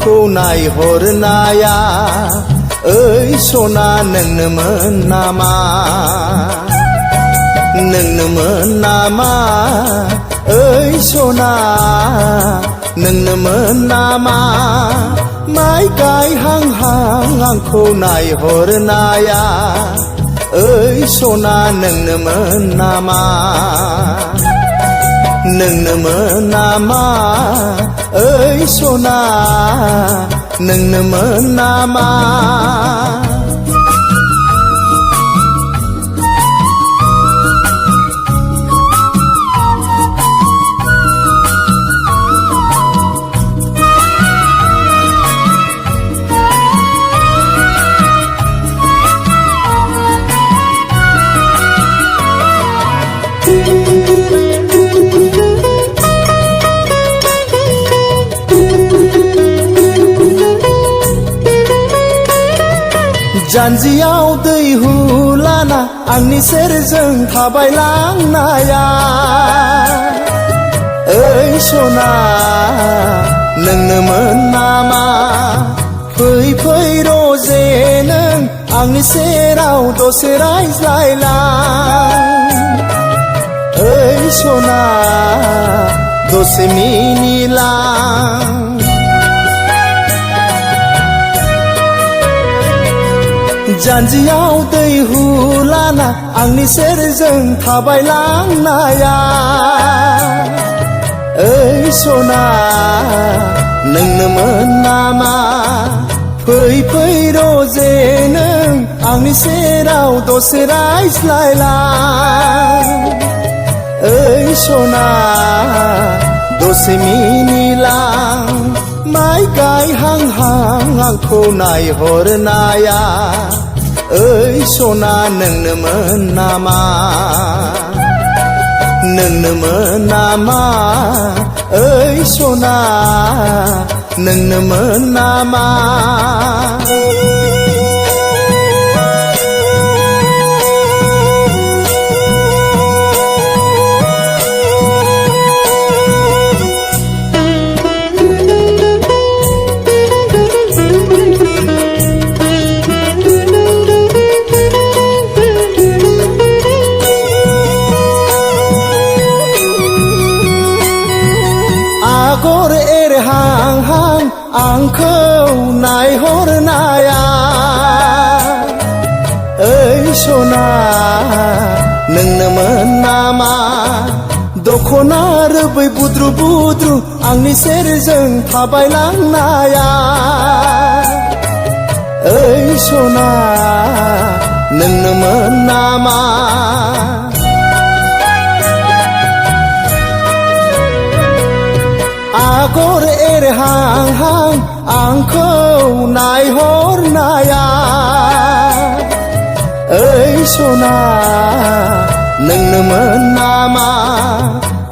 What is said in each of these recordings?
आंखौ नायहरनाया ओइ सना नोंनोमोन नामा नोंनोमोन नामा ओइ सना नोंनोमोन नामा माइ गायहांहां आंखौ नायहरनाया ओइ सना नोंनोमोन नामा नोंनोमोन नामा ओइ सना नोंनोमोन नामा जानजियाव दैहु लाना आंनि सेरजों थाबायलांनाया ओइ सना नोंनोमोन नामा फै फै रजे नों आंनि सेराव दसे रायज्लायलां ओइ सना दसे मिनिलां जानजियाव दैहु लाना आंनि सेरजों थाबायलांनाया ओइ सना नोंनोमोन नामा फै फै रजे नों आंनि सेराव दसे रायज्लायलां ओइ सना दसे मिनिलां माइ गायहांहां आंखौ नायहरनाया ओइ सना नोंनोमोन नामा नोंनोमोन नामा ओइ सना नोंनोमोन नामा आगर एरहांहां आंखौ नायहरनाया ओइ सना नोंनोमोन नामा दखना रोबै बुद्रु बुद्रु आंनि सेरजों थाबायलांनाया ओइ सना नोंनोमोन नामा आगर एरहांहां आंखौ नायहरनाया ओइ सना नोंनोमोन नामा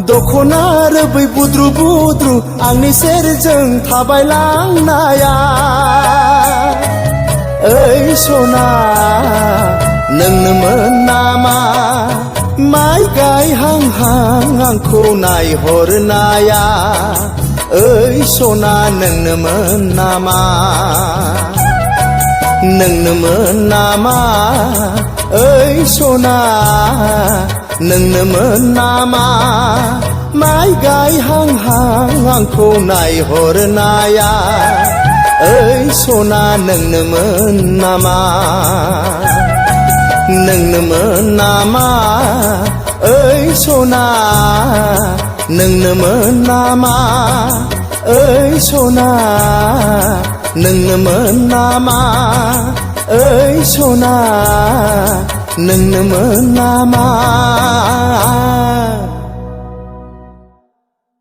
दखना रोबै बुद्रु बुद्रु आंनि सेरजों थाबायलांनाया ओइ सना नोंनोमोन नामा माइ गायहांहां आंखौ नायहरनाया ओइ सना नोंनोमोन नामा नोंनोमोन नामा ओइ सना नोंनोमोन नामा माइ गायहांहां आंखौ नायहरनाया ओइ सना नोंनोमोन नामा नोंनोमोन नामा ओइ सना नोंनोमोन नामा ओइ सना नोंनोमोन नामा ओइ सना नोंनोमोन नामा